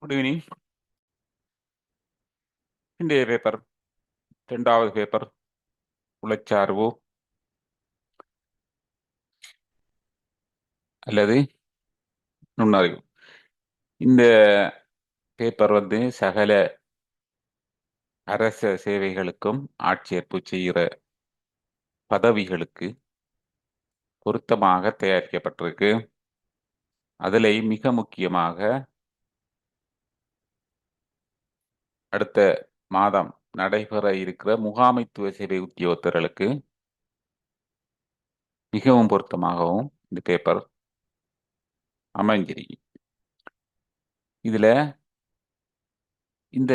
Good evening. இன்றைய paper 2வது paper உளச்சார்பு அல்லது நுண்ணறிவு. இந்த பேப்பர் சகல அரச சேவைகளுக்கும் ஆட்சேர்ப்பு செய்கிற பதவிகளுக்கு பொருத்தமாக தயாரிக்கப்பட்டிருக்கு. அதில் மிக முக்கியமாக அடுத்த மாதம் நடைபெற இருக்கிற முகாமைத்துவ சேவை உத்தியோகத்தர்களுக்கு மிகவும் பொருத்தமாகவும் இந்த பேப்பர் அமைஞ்சிருக்கு. இதுல இந்த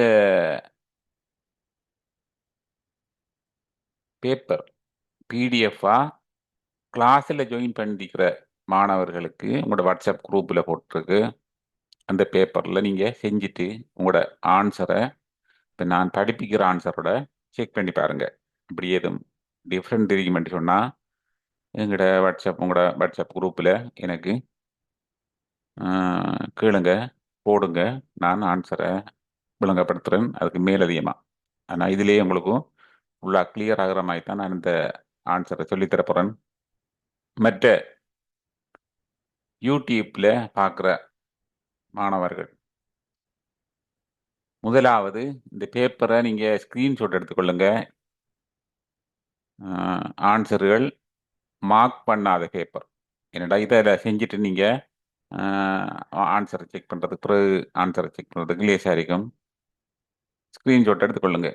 பேப்பர் பிடிஎஃபா கிளாஸில் ஜாயின் பண்ணிக்கிற மாணவர்களுக்கு உங்களோட வாட்ஸ்அப் குரூப்பில் போட்டிருக்கு. அந்த பேப்பரில் நீங்கள் செஞ்சுட்டு உங்களோட ஆன்சரை இப்போ நான் படிப்பிக்கிற ஆன்சரோட செக் பண்ணி பாருங்கள். இப்படி எதுவும் டிஃப்ரெண்ட் தெரியுமென்று சொன்னால் உங்களோட வாட்ஸ்அப் குரூப்பில் எனக்கு கேளுங்க, போடுங்க. நான் ஆன்சரை விளங்கப்படுத்துகிறேன் அதுக்கு மேலதிகமாக. ஆனால் இதிலேயே உங்களுக்கும் ஃபுல்லாக கிளியர் ஆகிற மாதிரி தான் நான் இந்த ஆன்சரை சொல்லித்தரப்போகிறேன். மற்ற யூடியூப்பில் பார்க்குற மாணவர்கள் முதலாவது இந்த பேப்பரை நீங்கள் ஸ்க்ரீன்ஷாட் எடுத்துக்கொள்ளுங்க. ஆன்சர்கள் மார்க் பண்ணாத பேப்பர். என்னடா இதை செஞ்சுட்டு நீங்கள் ஆன்சரை செக் பண்ணுறதுக்கு பிறகு ஆன்சரை செக் பண்ணுறதுக்கு லேசாக இருக்கும். ஸ்க்ரீன்ஷாட் எடுத்துக்கொள்ளுங்க.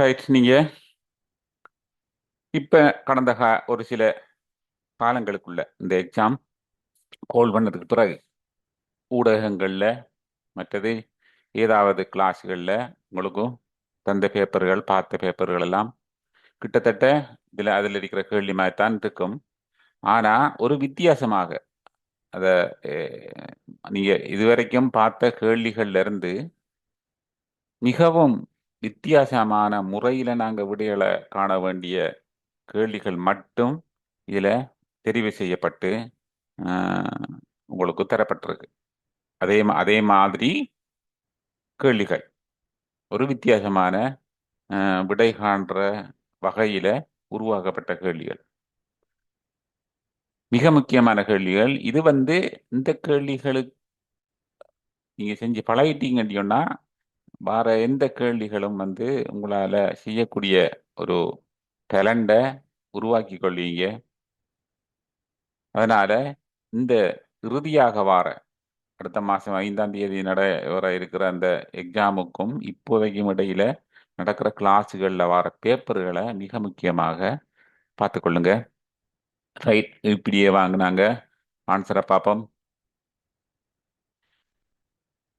ரைட். நீங்கள் இப்போ கடந்த ஒரு சில காலங்களுக்குள்ள இந்த எக்ஸாம் கோல் பண்ணதுக்கு பிறகு ஊடகங்களில் மற்றது ஏதாவது கிளாஸ்களில் உங்களுக்கும் தந்த பேப்பர்கள் பார்த்த பேப்பர்கள் எல்லாம் கிட்டத்தட்ட அதில் இருக்கிற கேள்வி மாதிரி தான் இருக்கும். ஆனால் ஒரு வித்தியாசமாக அதை நீங்கள் இதுவரைக்கும் பார்த்த கேள்விகள்ல இருந்து மிகவும் வித்தியாசமான முறையில் நாங்கள் விடைகளை காண வேண்டிய கேள்விகள் மட்டும் இதில் தெரிவு செய்யப்பட்டு உங்களுக்கு தரப்பட்டிருக்கு. அதே மாதிரி கேள்விகள் ஒரு வித்தியாசமான விடை காண்ற வகையில் உருவாக்கப்பட்ட கேள்விகள், மிக முக்கியமான கேள்விகள். இது இந்த கேள்விகளுக்கு நீங்கள் செஞ்சு பழகிட்டீங்கன்னா வேற எந்த கேள்விகளும் உங்களால் செய்யக்கூடிய ஒரு டேலண்டை உருவாக்கி கொள்வீங்க. அதனால இந்த இறுதியாக அடுத்த மாதம் 5ஆம் தேதி வர இருக்கிற அந்த எக்ஸாமுக்கும் இப்போதைக்கும் இடையில நடக்கிற கிளாஸுகளில் வர பேப்பர்களை மிக முக்கியமாக பார்த்துக்கொள்ளுங்க. ரைட். இப்படியே வாங்கினாங்க ஆன்சரை பார்ப்போம்.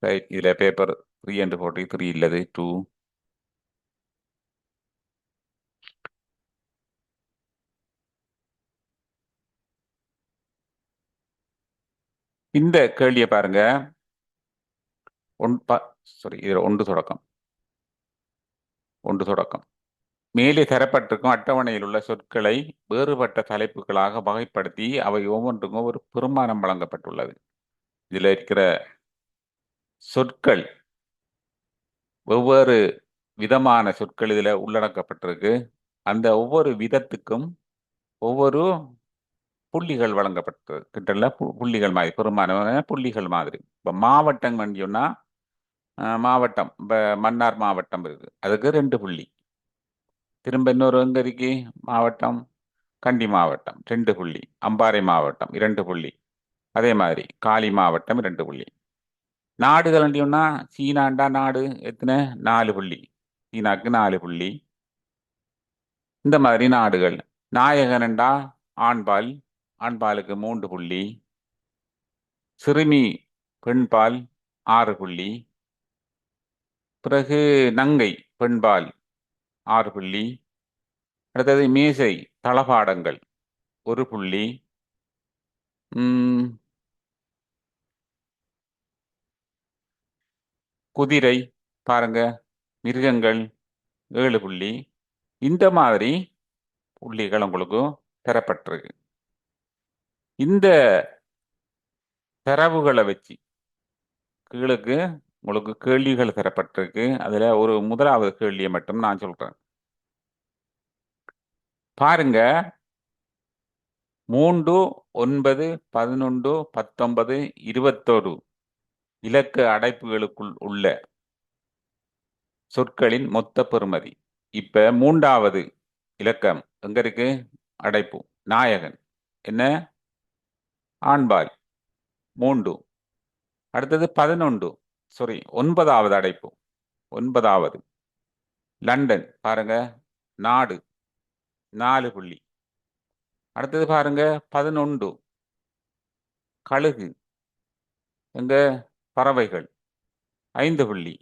ரைட். இதில் பேப்பர் 343 இல்லது 2. இந்த கேள்வியை பாருங்க. இதில் ஒன்று தொடக்கம். மேலே தரப்பட்டிருக்கும் அட்டவணையில் உள்ள சொற்களை வேறுபட்ட தலைப்புகளாக வகைப்படுத்தி அவை ஒவ்வொன்றுக்கும் ஒரு பெருமானம் வழங்கப்பட்டுள்ளது. இதில் இருக்கிற சொற்கள் வெவ்வேறு விதமான சொற்கள் இதில் உள்ளடக்கப்பட்டிருக்கு. அந்த ஒவ்வொரு விதத்துக்கும் ஒவ்வொரு புள்ளிகள் வழங்கப்பட்டது. கிட்டல புள்ளிகள் மாதிரி, பெரும்பாலான புள்ளிகள் மாதிரி. இப்போ மாவட்டம் சொன்னா மாவட்டம், இப்போ மன்னார் மாவட்டம் இருக்கு, அதுக்கு 2 புள்ளி. திரும்ப இன்னொரு எங்க இருக்கு மாவட்டம், கண்டி மாவட்டம் 2 புள்ளி. அம்பாறை மாவட்டம் 2 புள்ளி. அதே மாதிரி காலி மாவட்டம் 2 புள்ளி. நாடுகள் சொன்னா சீனாண்டா நாடு எத்தனை, 4 புள்ளி. சீனாக்கு 4 புள்ளி. இந்த மாதிரி நாடுகள். நாயகனண்டா ஆண்பால், ஆண்பாலுக்கு 3 புள்ளி. சிறுமி பெண்பால் 6 புள்ளி. பிறகு நங்கை பெண்பால் 6 புள்ளி. அடுத்தது மேசை தளபாடங்கள் 1 புள்ளி. குதிரை பாருங்க, மிருகங்கள் 7 புள்ளி. இந்த மாதிரி புள்ளிகள் உங்களுக்கு தரப்பட்டிருக்கு. இந்த தரவுகளை வச்சு கீழுக்கு உங்களுக்கு கேள்விகள் தரப்பட்டிருக்கு. அதுல ஒரு முதலாவது கேள்வியை மட்டும் நான் சொல்றேன். பாருங்க, 3, 9, 11, 19, 21 இலக்க அடைப்புகளுக்குள் உள்ள சொற்களின் மொத்த பெறுமதி. இப்ப 3வது இலக்கம் எங்க இருக்கு, அடைப்பு நாயகன் என்ன, ஆண்பால் 3. அடுத்தது 11, சாரி 9வது அடைப்பு, 9வது லண்டன் பாருங்க, நாடு 4 புள்ளி. அடுத்தது பாருங்க 11 கழுகு எங்க, பறவைகள் 5 புள்ளி.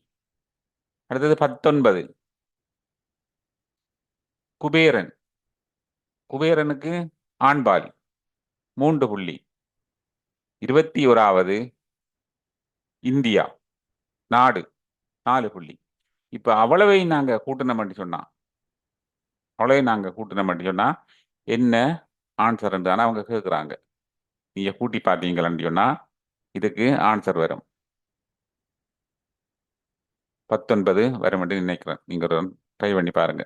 அடுத்தது 19 குபேரன், குபேரனுக்கு ஆண்பால் 3 புள்ளி. 21வது இந்தியா நாடு 4 புள்ளி. இப்ப அவ்வளவை நாங்க கூட்டணம் பண்ணி சொன்னா, என்ன ஆன்சர் தானே அவங்க கேட்குறாங்க. நீங்க கூட்டி பார்த்தீங்களான்னு சொன்னா இதுக்கு ஆன்சர் வரும் 19 வரும் என்று நினைக்கிறேன். நீங்க ட்ரை பண்ணி பாருங்க.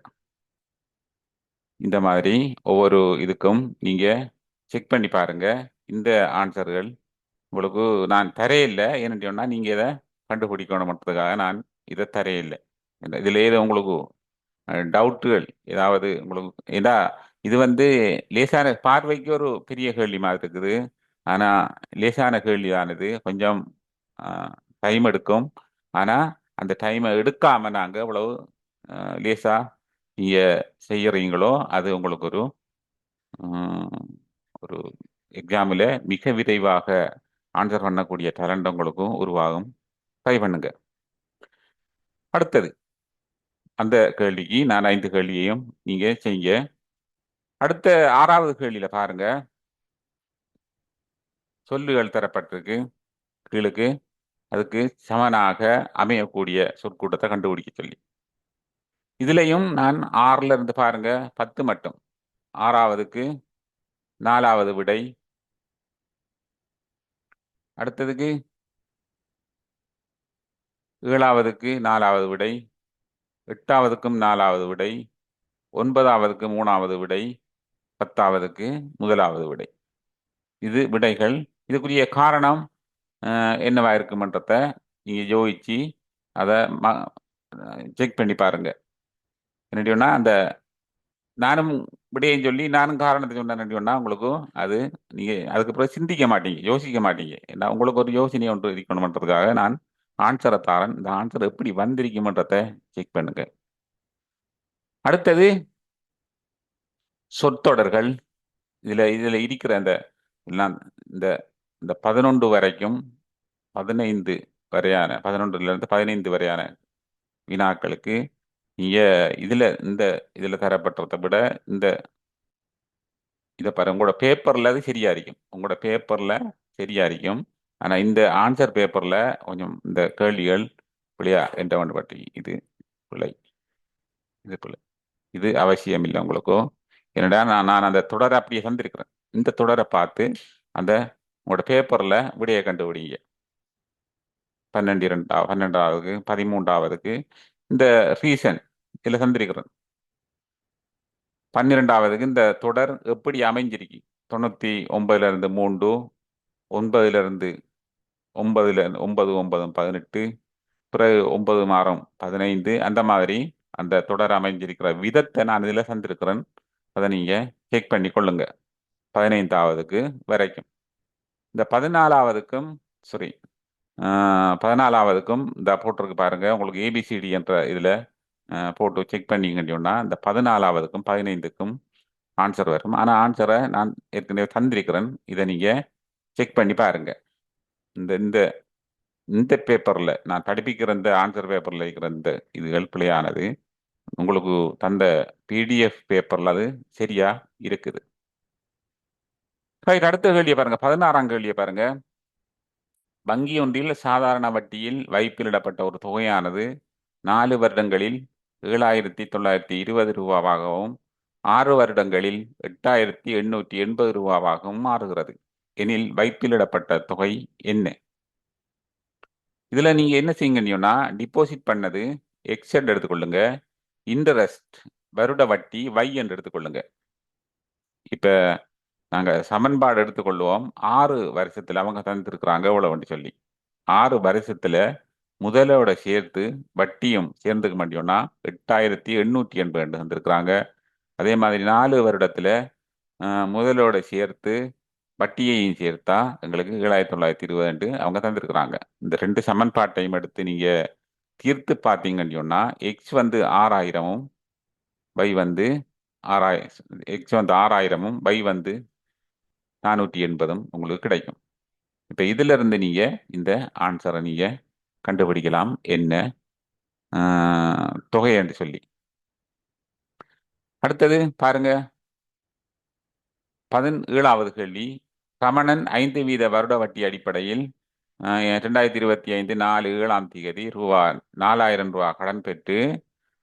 இந்த மாதிரி ஒவ்வொரு இதுக்கும் நீங்க செக் பண்ணி பாருங்க. இந்த ஆன்சர்கள் உங்களுக்கு நான் தரையில்லை, ஏன்னு சொன்னா நீங்க இதை கண்டுபிடிக்கணும்ன்றதுக்காக நான் இதை தரையில்லை. இதுல ஏதோ உங்களுக்கு டவுட்டுகள் ஏதாவது உங்களுக்கு, ஏதா இது லேசான பார்வைக்கு ஒரு பெரிய கேள்வி மாதிரி இருக்குது. ஆனா லேசான கேள்வியானது கொஞ்சம் டைம் எடுக்கும். ஆனா அந்த டைமை எடுக்காம நாங்க இவ்வளவு லேசா நீங்க செய்யறீங்களோ அது உங்களுக்கு ஒரு எக்ஸாமில் மிக விரைவாக ஆன்சர் பண்ணக்கூடிய டேலண்ட் உங்களுக்கும் உருவாகும். ட்ரை பண்ணுங்க. அடுத்தது அந்த கேள்விக்கு நான் 5 கேள்வியையும் நீங்க செய்ய. அடுத்த 6வது கேள்வியில பாருங்க, சொல்லுகள் தரப்பட்டிருக்கு கீழுக்கு, அதுக்கு சமனாக அமையக்கூடிய சொற்கூட்டத்தை கண்டுபிடிக்க சொல்லி. இதுலயும் நான் 6ல இருந்து பாருங்க 10 மட்டும். 6வதுக்கு 4வது விடை. அடுத்ததுக்கு 7வதுக்கு 4வது விடை. 8வதுக்கும் 4வது விடை. 9வதுக்கு 3வது விடை. 10வதுக்கு 1வது விடை. இது விடைகள். இதுக்குரிய காரணம் என்னவா இருக்குமன்றத நீங்க யோசிச்சு அதை செக் பண்ணி பாருங்க. என்னடினா அந்த நானும் விடையும் சொல்லி நானும் காரணத்தை சொன்னேன்னா உங்களுக்கு அது நீங்க அதுக்கப்புறம் சிந்திக்க மாட்டீங்க, யோசிக்க மாட்டீங்க. ஏன்னா உங்களுக்கு ஒரு யோசனை ஒன்று இருக்கணும்ன்றதுக்காக நான் ஆன்சரை தாரேன். இந்த ஆன்சர் எப்படி வந்திருக்குமன்றத செக் பண்ணுங்க. அடுத்தது சொற்றொடர்கள். இதுல இருக்கிற இந்த இந்த 11 வரைக்கும் 15 வரையான 11ல இருந்து 15 வரையான வினாக்களுக்கு நீங்க இதுல தரப்பட்டதை விட இதை பாரு, உங்களோட பேப்பர்ல அது சரியா இருக்கும். உங்களோட பேப்பர்ல சரியா இருக்கும். ஆனா இந்த ஆன்சர் பேப்பர்ல கொஞ்சம் இந்த கேள்விகள் பிள்ளையா என்ற பற்றி இது பிள்ளை, இது பிள்ளை, இது அவசியம் இல்லை உங்களுக்கும். என்னடா நான் அந்த தொடரை அப்படியே தந்திருக்கிறேன். இந்த தொடரை பார்த்து அந்த உங்களோட பேப்பர்ல விடையை கண்டுபிடிங்க. 12வதுக்கு 13வதுக்கு இந்த ரீசன் இதில் தந்திருக்கிறேன். 12வதுக்கு இந்த தொடர் எப்படி அமைஞ்சிருக்கு, 99லிருந்து 3, 9லிருந்து 9 9 18, பிறகு 9 மாறும் 15, அந்த மாதிரி அந்த தொடர் அமைஞ்சிருக்கிற விதத்தை நான் இதில் தந்திருக்கிறேன். அதை நீங்கள் செக் பண்ணி கொள்ளுங்க 15வதுக்கு வரைக்கும். இந்த 14வதுக்கும் சரி 14வதுக்கும் இந்த போட்டிருக்கு பாருங்க, உங்களுக்கு ஏபிசிடி என்ற இதில் போட்டு செக் பண்ணிங்கன்னு சொன்னால் இந்த 14வதுக்கும் 15க்கும் ஆன்சர் வரும். ஆனால் ஆன்சரை நான் ஏற்கனவே தந்திருக்கிறேன், இதை நீங்கள் செக் பண்ணி பாருங்க. இந்த இந்த இந்த பேப்பரில் நான் படிப்பிக்கிற இந்த ஆன்சர் பேப்பரில் இருக்கிற இந்த இதுகள் பிழையானது. உங்களுக்கு தந்த பிடிஎஃப் பேப்பரில் அது சரியா இருக்குது. ரைட், அடுத்த கேள்வியை பாருங்க, 16ஆம் கேள்வியை பாருங்க. வங்கி ஒன்றில் சாதாரண வட்டியில் வைப்பிலிடப்பட்ட ஒரு தொகையானது 4 வருடங்களில் 7,920 ரூபாவாகவும் 6 வருடங்களில் 8,880 ரூபாவாகவும் மாறுகிறது எனில் வைப்பிலிடப்பட்ட தொகை என்ன? இதுல நீங்க என்ன செய்யுங்கன்னா, டிபாசிட் பண்ணது எக்ஸ் என்று எடுத்துக்கொள்ளுங்க, இன்ட்ரெஸ்ட் வருட வட்டி y என்று எடுத்துக்கொள்ளுங்க. இப்ப நாங்க சமன்பாடு எடுத்துக்கொள்வோம். 6 வருஷத்துல அவங்க தந்துருக்குறாங்க எவ்வளவுன்னு சொல்லி, 6 வருஷத்துல முதலோட சேர்த்து வட்டியும் சேர்ந்துக்க மாட்டோம்னா 8,880 தந்திருக்கிறாங்க. அதே மாதிரி 4 வருடத்துல முதலோட சேர்த்து வட்டியையும் சேர்த்தா எங்களுக்கு 7,920 அவங்க தந்திருக்கிறாங்க. இந்த 2 சமன்பாட்டையும் எடுத்து நீங்க தீர்த்து பார்த்தீங்கன்னு சொன்னா எக்ஸ் வந்து 6,000ம் y வந்து 6,000, எக்ஸ் வந்து 6,000ம் y வந்து 480 உங்களுக்கு கிடைக்கும். இப்ப இதுல இருந்து நீங்க இந்த ஆன்சரை நீங்க கண்டுபிடிக்கலாம், என்ன தொகை என்று சொல்லி. அடுத்தது பாருங்க, 17வது கேள்வி. ரமணன் 5% வருட வட்டி அடிப்படையில் 2025 4 7ஆம் தேதி ரூபா 4,000 ரூபா கடன் பெற்று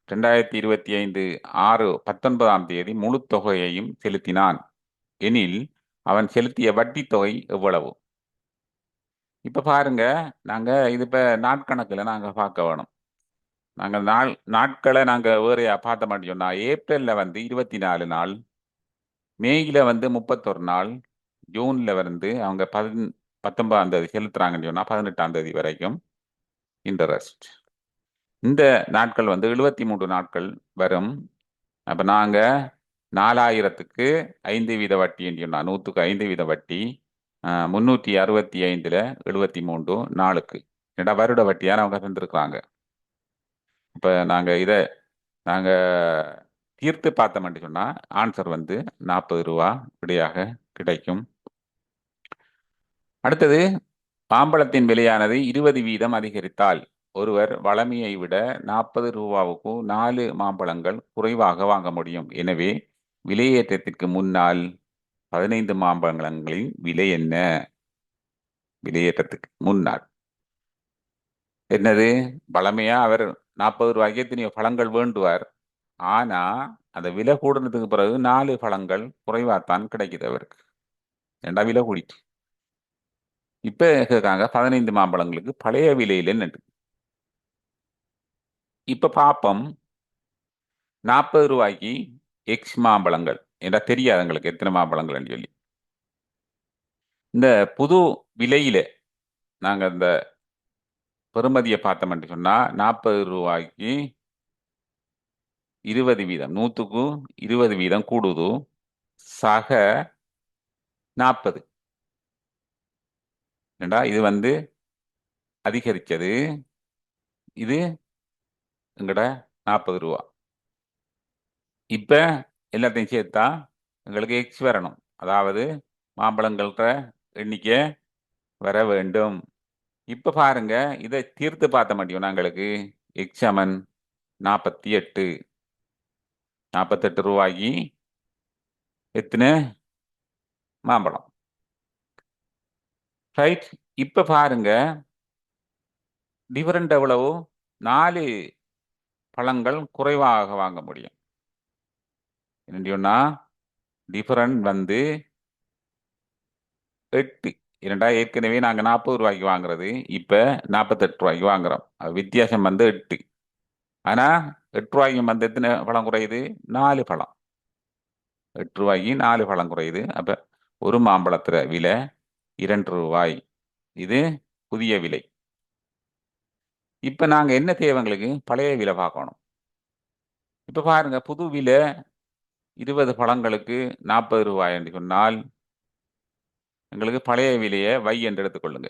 2025 6 19ஆம் தேதி முழு தொகையையும் செலுத்தினான் எனில் அவன் செலுத்திய வட்டி தொகை எவ்வளவு? இப்ப பாருங்க, நாங்க இது இப்ப நாட்கணக்கில் நாங்க பார்க்க வேணும். நாங்கள் நாட்களை நாங்க வேறையா பார்த்த மாட்டோம் சொன்னா, ஏப்ரல்ல வந்து 24 நாள், மேயில வந்து 31 நாள், ஜூன்ல வந்து அவங்க 19ஆம் தேதி செலுத்துறாங்கன்னு சொன்னா 18ஆம் தேதி வரைக்கும் இன்ட்ரெஸ்ட். இந்த நாட்கள் வந்து 73 நாட்கள் வரும். அப்ப நாங்க 4,000க்கு 5% வட்டி என்று சொன்னா 100க்கு 5% வட்டி 365ல 73 நாளுக்கு வருட வட்டியான அவங்க தந்திருக்கிறாங்க. இப்ப நாங்க இதை நாங்க தீர்த்து பார்த்தோம்னு சொன்னா ஆன்சர் வந்து 40 ரூபா விடையாக கிடைக்கும். அடுத்தது, மாம்பழத்தின் விலையானது 20% அதிகரித்தால் ஒருவர் வளமையை விட 40 ரூபாவுக்கு 4 மாம்பழங்கள் குறைவாக வாங்க முடியும். எனவே விலையேற்றத்திற்கு முன்னால் 15 மாம்பழங்களின் விலை என்ன? விலையேற்றத்துக்கு முன்னால் என்னது? வளமையா அவர் 40 ரூபாய்க்கு எத்தனையோ பழங்கள் வேண்டுவார். ஆனா அந்த விலை கூடுனதுக்கு பிறகு 4 பழங்கள் குறைவாத்தான் கிடைக்குது அவருக்கு, ஏண்டா விலை கூடிட்டு. இப்ப கேட்காங்க 15 மாம்பழங்களுக்கு பழைய விலையில நின்று. இப்ப பாப்போம், 40 ரூபாய்க்கு எக்ஸ் மாம்பழங்கள் என்றா தெரியாது எங்களுக்கு எத்தனை மாம்பழங்கள் சொல்லி. இந்த புது விலையில நாங்க இந்த பெறுமதியை பார்த்தோம்னு சொன்னா 40 ரூபாய்க்கு 20%, 100க்கு 20% கூடுது. சக 40 ஏண்டா இது வந்து அதிகரிச்சது, இது எங்கட 40 ரூபா. இப்ப எல்லாத்தையும் சேர்த்தா எங்களுக்கு எக்ஸ் வரணும், அதாவது மாம்பழங்கள்ற எண்ணிக்கை வர வேண்டும். இப்ப பாருங்க, இதை தீர்த்து பார்த்த மாட்டோம் நாங்களுக்கு எக்ஸ் சமன் 48. 48 ரூபாய்க்கு எத்தனை மாம்பழம்? ரைட். இப்ப பாருங்க, டிஃபரண்ட் எவ்வளவு? 4 பழங்கள் குறைவாக வாங்க முடியும். என்னன்னா டிஃபரண்ட் வந்து 8. இரண்டா ஏற்கனவே நாங்கள் 40 ரூபாய்க்கு வாங்குறது இப்போ 48 ரூபாய்க்கு வாங்குறோம். வித்தியாசம் வந்து 8. ஆனால் 8 ரூபாய்க்கு வந்து எத்தனை பழம் குறையுது? 4 பழம். 8 ரூபாய்க்கு 4 பழம் குறையுது. அப்போ ஒரு மாம்பழத்துல விலை 2 ரூபாய். இது புதிய விலை. இப்போ நாங்கள் என்ன தேவைங்களுக்கு பழைய விலை பார்க்கணும். இப்போ பாருங்க, புது விலை 20 பழங்களுக்கு 40 ரூபாய் என்று சொன்னால் எங்களுக்கு பழைய விலையை வை என்று எடுத்துக்கொள்ளுங்க.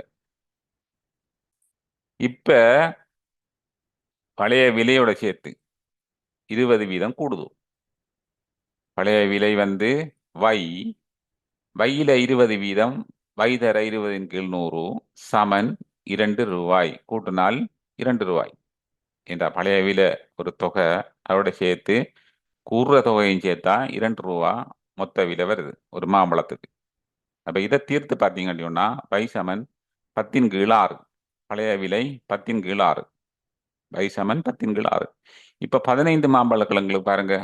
இப்ப பழைய விலையோட சேர்த்து 20% கூடுது. பழைய விலை வந்து வை. வையில 20%, வை தர 20/100 சமன் 2 ரூபாய். கூட்டினால் 2 ரூபாய். இந்த பழைய விலை ஒரு தொகை, அதோட சேர்த்து கூடுற தொகையும் சேர்த்தா 2 ரூபா மொத்த விலை வருது ஒரு மாம்பழத்துக்கு. அப்ப இதை தீர்த்து பார்த்தீங்கன்னு சொன்னா வை சமன் 10/6. பழைய விலை 10/6. வை சமன் 10/6. இப்ப 15 மாம்பழ கிழங்குகளுக்கு பாருங்க,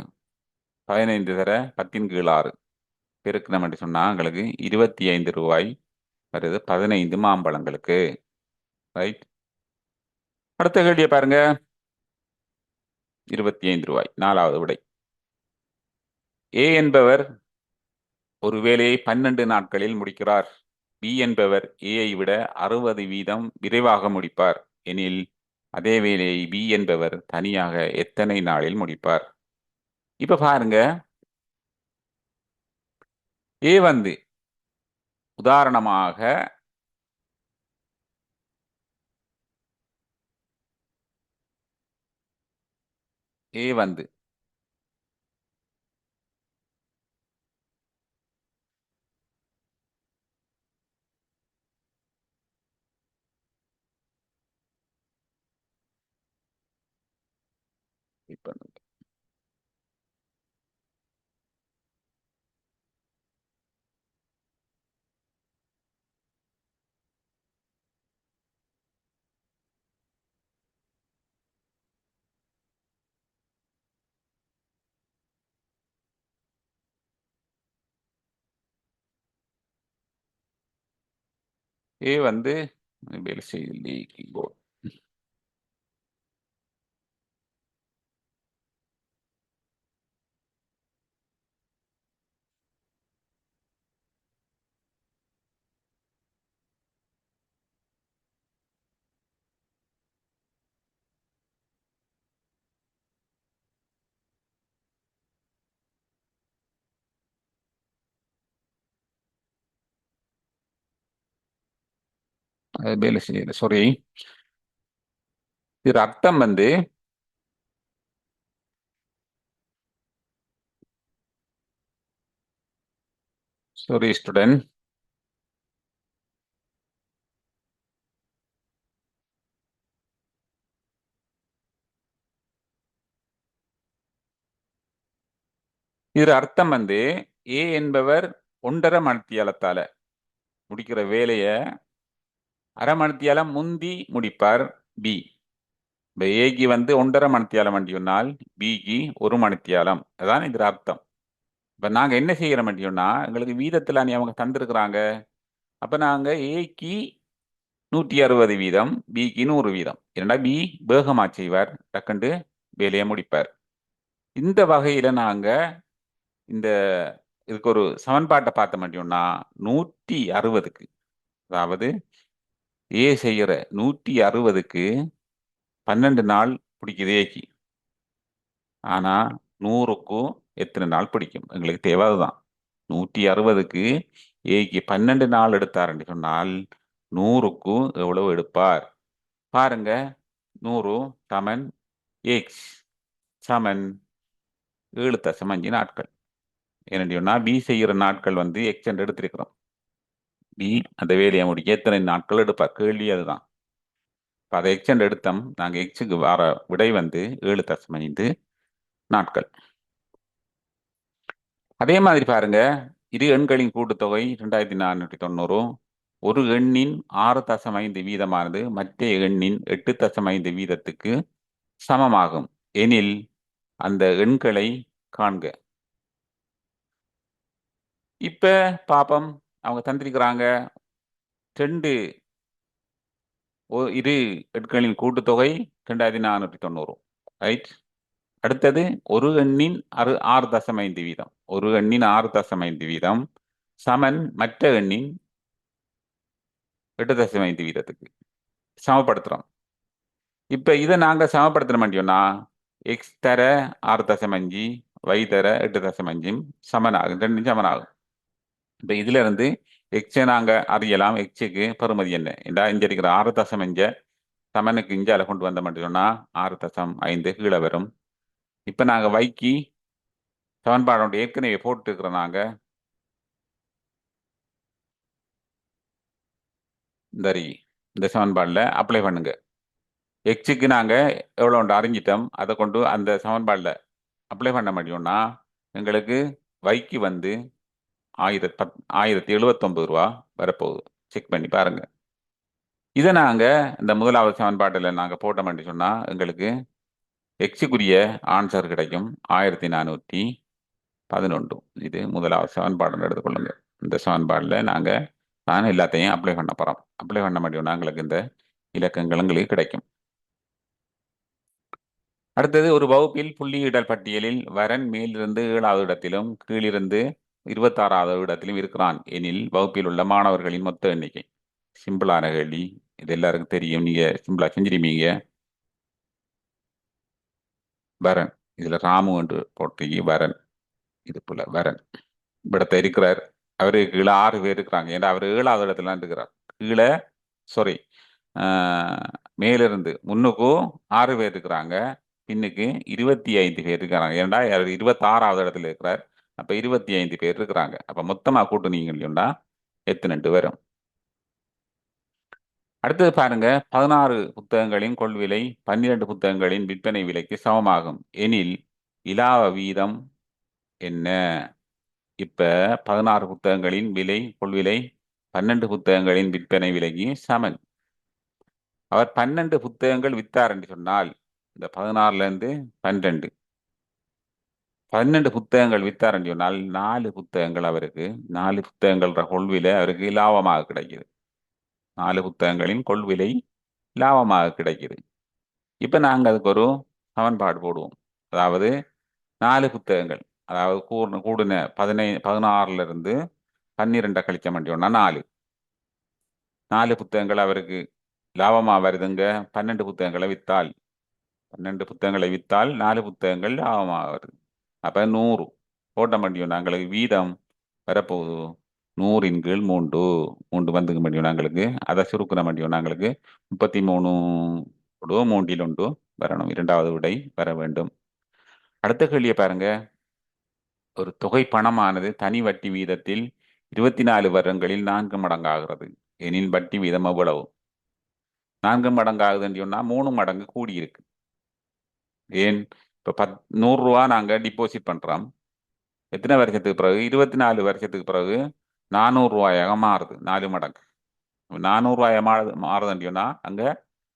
15 தர 10/6 பெருக்கணும் என்று சொன்னா எங்களுக்கு 25 ரூபாய் வருது 15 மாம்பழங்களுக்கு. ரைட். அடுத்த கேள்வியை பாருங்க. 25 ரூபாய், 4வது விடை. ஏ என்பவர் ஒரு வேலையை 12 நாட்களில் முடிக்கிறார். பி என்பவர் ஏயை விட 60% விரைவாக முடிப்பார் எனில் அதே வேலையை பி என்பவர் தனியாக எத்தனை நாளில் முடிப்பார்? இப்ப பாருங்க, ஏ வந்து உதாரணமாக ஏ வந்து இப்ப ஏ வந்து வேலை செய்யலை கீபோர்ட். அது வேலை செய்யல, சாரி. இது அர்த்தம் வந்து சாரி ஸ்டூடெண்ட். இது அர்த்தம் வந்து ஏ என்பவர் 1.5 மணித்தியாலத்தால முடிக்கிற வேலைய அரை மணித்தியாலம் முந்தி முடிப்பார் பி. இப்ப ஏக்கு வந்து 1.5 மணித்தியாலம் வண்டியுனால் பிக்கு 1 மணித்தியாலம். அதான் இதுல அர்த்தம். இப்ப நாங்க என்ன செய்யறோம் சொன்னா, எங்களுக்கு வீதத்துல நீ அவங்க தந்திருக்கிறாங்க. அப்ப நாங்க ஏக்கு 160%, பிக்கு 100%. ஏன்னா பி வேகமா செய்வார், டக்குண்டு வேலையை முடிப்பார். இந்த வகையில நாங்க இந்த இதுக்கு ஒரு சமன்பாட்டை பார்த்த மாட்டோம்னா 160க்கு, அதாவது ஏ செய்யற 160க்கு 12 நாள் பிடிக்குது ஏக்கு. ஆனா 100க்கும் எத்தனை நாள் பிடிக்கும்? எங்களுக்கு தேவை அதுதான். 160க்கு ஏக்கு 12 நாள் எடுத்தாருன்னு சொன்னால் 100க்கும் எவ்வளவு எடுப்பார் பாருங்க. 100 சமன் எக்ஸ் சமன் 7.5 நாட்கள். ஏன்னு சொன்னா பி செய்யற நாட்கள் வந்து எக்ஸ் என்று எடுத்திருக்கிறோம். பி அந்த வேலையை முடிக்க எத்தனை நாட்கள் எடுப்பார்? கேள்வி அதுதான். இப்போ அதை எக்ஸ் என்று எடுத்தோம். நாங்கள் எக்ஸுக்கு வர விடை வந்து 7.5 நாட்கள். அதே மாதிரி பாருங்க, இரு எண்களின் கூட்டுத்தொகை 2490. ஒரு எண்ணின் 6.5 வீதமானது மற்ற எண்ணின் 8.5 வீதத்துக்கு சமமாகும் எனில் அந்த எண்களை காண்க. இப்ப பாப்பம் அவங்க தந்திருக்கிறாங்க ரெண்டு இரு எண்களின் கூட்டுத்தொகை 2490. ரைட். அடுத்தது ஒரு எண்ணின் 6.5 வீதம். ஒரு எண்ணின் 6.5 வீதம் சமன் மற்ற எண்ணின் 8.5 வீதத்துக்கு சமப்படுத்துறோம். இப்ப இதை நாங்க சமப்படுத்த மாட்டோம்னா எக்ஸ் தர 6.5, y தர 8.5 சமனாகும், ரெண்டும் சமனாகும். இப்ப இதுல இருந்து எக்ஸை நாங்க அறியலாம். எக்ஸுக்கு பெறுமதி என்ன என்றா இங்க இருக்கிற 6.5 சமனுக்கு இஞ்சால கொண்டு வந்த மாட்டோம்னா 6.5 கீழே வரும். இப்ப நாங்க வைக்கி சமன்பாடு ஏற்கனவே போட்டு இருக்கிறோம். நாங்க இந்த சமன்பாடுல அப்ளை பண்ணுங்க. எக்ஸுக்கு நாங்க எவ்வளோ அறிஞ்சிட்டோம், அதை கொண்டு அந்த சமன்பாடுல அப்ளை பண்ண முடியும்னா எங்களுக்கு வைக்கு வந்து 1079 ரூபா வரப்போகுது. செக் பண்ணி பாருங்க. இதை நாங்க இந்த முதலாவது சமன்பாட்டில் நாங்க போட்ட மாட்டோம் சொன்னா எங்களுக்கு எக்ஸுக்குரிய ஆன்சர் கிடைக்கும் 1411. இது முதலாவது சமன்பாடுன்னு எடுத்துக்கொள்ளுங்க. இந்த சமன்பாடுல நாங்க நான் எல்லாத்தையும் அப்ளை பண்ண போறோம். அப்ளை பண்ண முடியும்னா எங்களுக்கு இந்த இலக்கங்கள் எங்களுக்கு கிடைக்கும். அடுத்தது, ஒரு வகுப்பில் புள்ளியிடல் பட்டியலில் வரன் மேலிருந்து 7வது இடத்திலும் கீழிருந்து 26வது இடத்திலும் இருக்கிறான் எனில் வகுப்பில் உள்ள மாணவர்களின் மொத்த எண்ணிக்கை. சிம்பிளான கேள்வி, இது எல்லாருக்கும் தெரியும், நீங்க சிம்பிளா செஞ்சிருப்பீங்க. வரன், இதுல ராமு என்று போட்டி வரன், இது போல வரன் இடத்த இருக்கிறார். அவரு கீழே 6 பேர் இருக்கிறாங்க. ஏன்னா அவர் 7வது இடத்துல இருக்கிறார். கீழே சாரி மேலிருந்து முன்னுக்கும் 6 பேர் இருக்கிறாங்க, பின்னுக்கு 25 பேர் இருக்கிறாங்க. ஏன்டா அவர் 26வது இடத்துல இருக்கிறார். அப்ப 25 பேர் இருக்கிறாங்க. அப்ப மொத்தமா கூட்டுனீங்கன்னா எத்தனை வரும்? அடுத்தது பாருங்க, 16 புத்தகங்களின் கொள்விலை 12 புத்தகங்களின் விற்பனை விலைக்கு சமமாகும் எனில் இலாவ வீதம் என்ன? இப்ப 16 புத்தகங்களின் விலை கொள்விலை 12 புத்தகங்களின் விற்பனை விலைக்கு சமன். அவர் 12 புத்தகங்கள் வித்தார் என்று சொன்னால் இந்த 16ல இருந்து 12 புத்தகங்கள் வித்தார் என்று சொன்னால் 4 புத்தகங்கள் அவருக்கு 4 புத்தகங்கள் கொள்விலை அவருக்கு லாபமாக கிடைக்குது. 4 புத்தகங்களின் கொள்விலை லாபமாக கிடைக்குது. இப்ப நாங்க அதுக்கு ஒரு சமன்பாடு போடுவோம். அதாவது 4 புத்தகங்கள், அதாவது கூடுன 16ல இருந்து 12 கழிச்ச மாட்டோம்னா 4 புத்தகங்கள் அவருக்கு லாபமா வருதுங்க. 12 புத்தகங்களை வித்தால் 4 புத்தகங்கள் லாபமா வருது. அப்ப 100 போட்ட முடியும். நாங்களுக்கு வீதம் வரப்போகுது 100 கீழ் 3 வந்துக்க முடியும். நாங்களுக்கு அதை சுருக்கிற முடியும். நாங்களுக்கு 33 3 வரணும். 2வது விடை வர வேண்டும். அடுத்த கேள்வியை பாருங்க. ஒரு தொகை பணமானது தனி வட்டி வீதத்தில் 24 வருடங்களில் 4 மடங்காகிறது எனில் வட்டி வீதம் எவ்வளவு? 4 மடங்காகுதுன்னு சொன்னா 3 மடங்கு கூடியிருக்கு. ஏன்? இப்ப 100 ரூபா நாங்க டிபாசிட் பண்றோம். எத்தனை வருஷத்துக்கு பிறகு? 24 வருஷத்துக்கு பிறகு 400 ரூபாயாக மாறுது. 4 மடங்கு. 400 ரூபாய் மாறுதுன்னு சொன்னா அங்க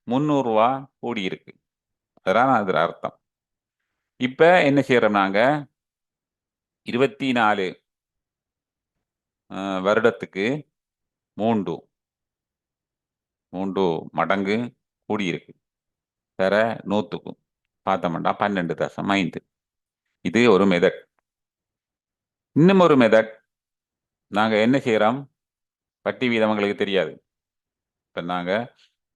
300 ரூபா கூடி இருக்கு. அதான் அதுல அர்த்தம். இப்ப என்ன செய்யறோம்? நாங்க 24 வருடத்துக்கு 3 மடங்கு கூடியிருக்கு. தர 100க்கும் பார்த்தோம்னா 12.5. இது ஒரு மெதட். இன்னும் ஒரு மெதட், நாங்க என்ன செய்யறோம்? வட்டி வீதம் எங்களுக்கு தெரியாது. இப்ப நாங்க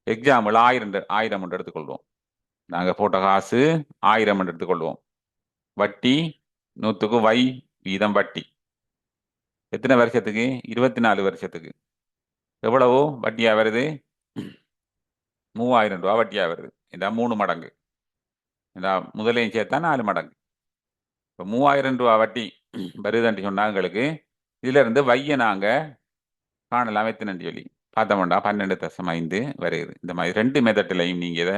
எக்ஸாம்பிள் 1000 எடுத்துக்கொள்வோம். நாங்க போட்ட காசு 1000 எடுத்துக்கொள்வோம். வட்டி 100க்கு வை வீதம் வட்டி எத்தனை வருஷத்துக்கு? 24 வருஷத்துக்கு. எவ்வளவோ வட்டியா வருது? 3000 ரூபா வட்டியா வருது. இந்த 3 மடங்கு. இந்த முதலையும் சேர்த்தா 4 மடங்கு. இப்போ 3000 ரூபா வட்டி வருதுன்னு சொன்னா எங்களுக்கு இதுல இருந்து வைய நாங்க காணலாம். எத்தனை சொல்லி பார்த்தோம்னா 12.5 வருது. இந்த மாதிரி 2 மெத்தட்லையும் நீங்க இதை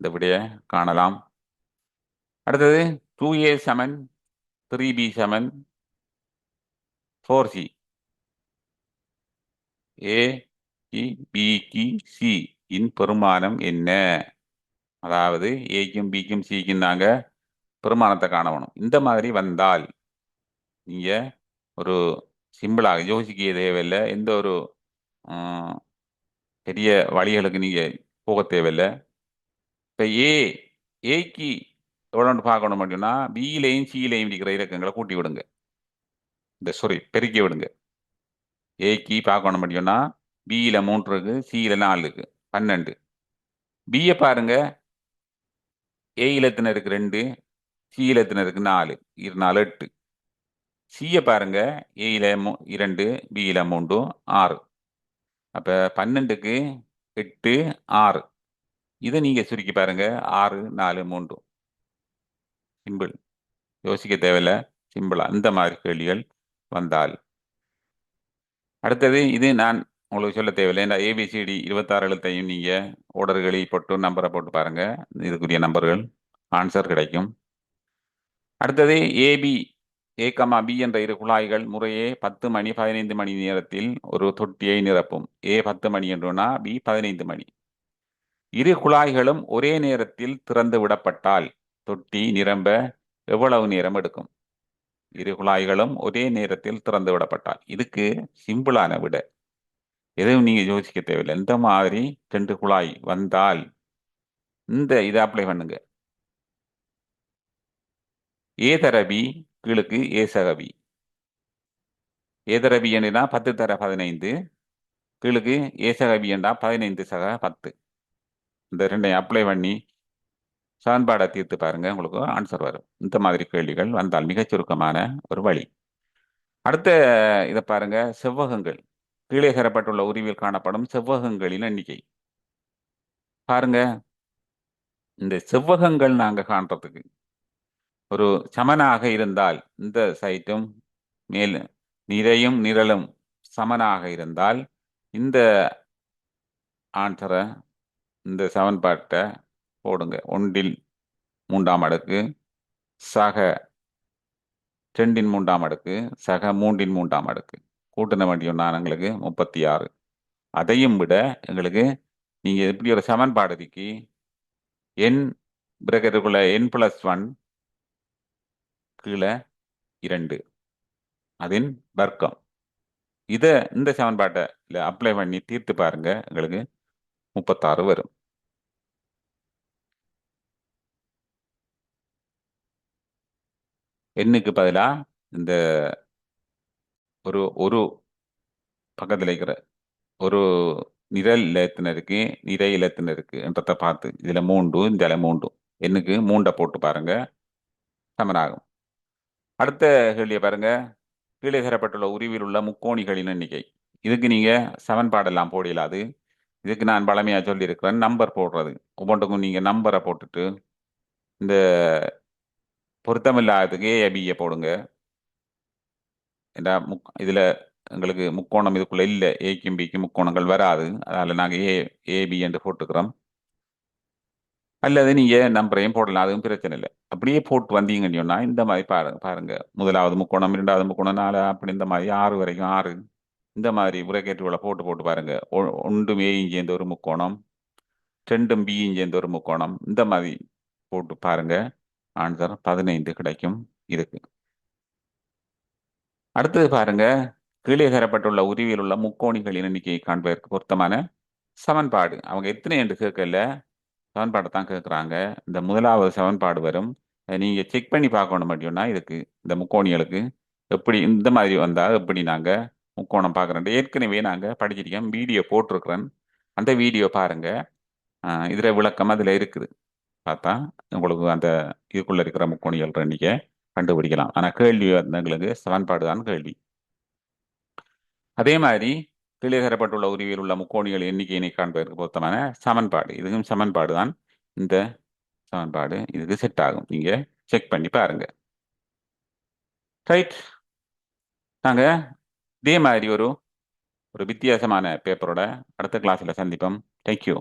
இந்த விடைய காணலாம். அடுத்தது 2a சமன் 3b சமன் 4c. ஏ பிக்கு சி இன் பெருமானம் என்ன? அதாவது ஏக்கும் பிக்கும் சிக்கும் நாங்க பெருமானத்தை காணணும். இந்த மாதிரி வந்தால் நீங்க ஒரு சிம்பிளாக யோசிக்க தேவையில்லை. எந்த ஒரு பெரிய வழிகளுக்கு நீங்கள் போக தேவையில்லை. இப்போ ஏக்கு எவ்வளோன்னு பார்க்கணும் அப்படின்னா பியிலையும் சியிலையும் இருக்கிற இலக்கங்களை கூட்டி விடுங்க. பெருக்கி விடுங்க. ஏக்கு பார்க்கணும் அப்படின்னா பியில் 3 இருக்கு, சியில் 4 இருக்கு, 12. பியை பாருங்க, ஏ இலத்தின இருக்கு 2, சி இலத்தின இருக்கு 4, 4 8. சியை பாருங்க, ஏயில 2, பியில 3, 6. அப்போ 12க்கு 8 6. இதை நீங்க சுருக்கி பாருங்க, 6 4 3. சிம்பிள், யோசிக்க தேவையில்ல, சிம்பிளா இந்த மாதிரி கேள்விகள் வந்தால். அடுத்தது இது நான் உங்களுக்கு சொல்ல தேவையில்லை. இந்த ஏபிசிடி 26 எழுத்தையும் நீங்க ஓர்டர்களை போட்டு நம்பரை போட்டு பாருங்க, இதுக்குரிய நம்பர்கள் ஆன்சர் கிடைக்கும். அடுத்தது ஏ, பி என்ற இரு குழாய்கள் முறையே 10 மணி 15 மணி நேரத்தில் ஒரு தொட்டியை நிரப்பும். ஏ 10 மணி என்றுனா பி 15 மணி. இரு குழாய்களும் ஒரே நேரத்தில் திறந்து விடப்பட்டால் தொட்டி நிரம்ப எவ்வளவு நேரம் எடுக்கும்? இரு குழாய்களும் ஒரே நேரத்தில் திறந்து விடப்பட்டால். இதுக்கு சிம்பிளான விட, எதுவும் நீங்க யோசிக்க தேவையில்லை. இந்த மாதிரி 2 குழாய் வந்தால் இதை அப்ளை பண்ணுங்க. ஏ தர பி கீழுக்கு ஏ சக பி. ஏ தர பி என்றா 10 தர 15, கீழுக்கு ஏ சக பி என்றா 15 சக 10. இந்த ரெண்டையும் அப்ளை பண்ணி சமன்பாடை தீர்த்து பாருங்க, உங்களுக்கு ஆன்சர் வரும். இந்த மாதிரி கேள்விகள் வந்தால் மிகச் சுருக்கமான ஒரு வழி. அடுத்த இதை பாருங்க, செவ்வகங்கள். கீழே தரப்பட்டுள்ள உருவில் காணப்படும் செவ்வகங்களின் எண்ணிக்கை பாருங்க. இந்த செவ்வகங்கள் நாங்க காண்றதுக்கு ஒரு சமனாக இருந்தால், இந்த சைட்டும் மேல் நிறையும் நிரலும் சமனாக இருந்தால் இந்த ஆன்சரை, இந்த சமன்பாட்டை போடுங்க. 1 3 அடுக்கு சக 2 3 அடுக்கு சக 3 3 அடுக்கு கூட்டின வேண்டியொன்னா எங்களுக்கு 36. அதையும் விட எங்களுக்கு நீங்க எப்படி ஒரு சமன்பாடு இருக்கு, n பிரகத்துக்குள்ள n+1 கீழே 2 அதன் வர்க்கம். இந்த சமன்பாட்டை அப்ளை பண்ணி தீர்த்து பாருங்க, எங்களுக்கு 36 வரும். எண்ணுக்கு பதிலா இந்த ஒரு ஒரு பக்கத்தில் இருக்கிற ஒரு நிரல் இலத்தினருக்கு நிறை இலத்தினருக்கு என்றதை பார்த்து இதுல 3 இந்த 3 எண்ணுக்கு 3 போட்டு பாருங்க, சமனாகும். அடுத்த கேள்வியை பாருங்க. கீழே தரப்பட்டுள்ள உருவில் உள்ள முக்கோணிகளின் எண்ணிக்கை. இதுக்கு நீங்க சமன்பாடெல்லாம் போடலாது. இதுக்கு நான் பழமையா சொல்லியிருக்கிறேன், நம்பர் போடுறது. ஒவ்வொன்றுக்கும் நீங்க நம்பரை போட்டுட்டு இந்த பொருத்தமில்லாததுக்கு ஏபியை போடுங்க. இதுல எங்களுக்கு முக்கோணம் இதுக்குள்ள இல்லை, ஏக்கும் பிக்கும் முக்கோணங்கள் வராது. அதனால நாங்க ஏபி என்று போட்டுக்கிறோம். அல்லது நீங்க நம்பரையும் போடலாம், அதுவும் பிரச்சனை இல்லை. அப்படியே போட்டு வந்தீங்கன்னு சொன்னா இந்த மாதிரி பாருங்க, முதலாவது முக்கோணம், 2வது முக்கோணம், 4 அப்படி இந்த மாதிரி 6 வரைக்கும் 6 இந்த மாதிரி பிரக்கெட்டுகளை போட்டு போட்டு பாருங்க. 1 ஏயும் சேர்ந்த ஒரு முக்கோணம், 2 பியும் சேர்ந்த ஒரு முக்கோணம், இந்த மாதிரி போட்டு பாருங்க, ஆன்சர் 15 கிடைக்கும் இதுக்கு. அடுத்தது பாருங்க, கீழே தரப்பட்டுள்ள உருவில் உள்ள முக்கோணிகளின் எண்ணிக்கையை காண்பதற்கு பொருத்தமான சமன்பாடு. அவங்க எத்தனை என்று கேட்கல, சமன்பாடை தான் கேட்குறாங்க. இந்த முதலாவது சமன்பாடு வரும். நீங்க செக் பண்ணி பார்க்கணும் அப்படின்னா இதுக்கு இந்த முக்கோணிகளுக்கு எப்படி இந்த மாதிரி வந்தால் எப்படி நாங்க முக்கோணம் பார்க்குறோம். ஏற்கனவே நாங்க படிச்சிருக்கோம், வீடியோ போட்டிருக்கிறேன். அந்த வீடியோ பாருங்க, இதுல விளக்கம் அதுல இருக்குது. பார்த்தா உங்களுக்கு அந்த இதுக்குள்ள இருக்கிற முக்கோணிகள் எண்ணிக்கை கண்டுபிடிக்கலாம். ஆனா கேள்வி எங்களுக்கு சமன்பாடு தான் கேள்வி. அதே மாதிரி கீழே தரப்பட்டுள்ள உருவில் உள்ள முக்கோணிகள் எண்ணிக்கையினை காண்பதற்கு பொருத்தமான சமன்பாடு. இதுவும் சமன்பாடு தான். இந்த சமன்பாடு இதுக்கு செட் ஆகும். நீங்க செக் பண்ணி பாருங்க. ரைட், நாங்க இதே மாதிரி ஒரு வித்தியாசமான பேப்பரோட அடுத்த கிளாஸ்ல சந்திப்போம். தேங்க்யூ.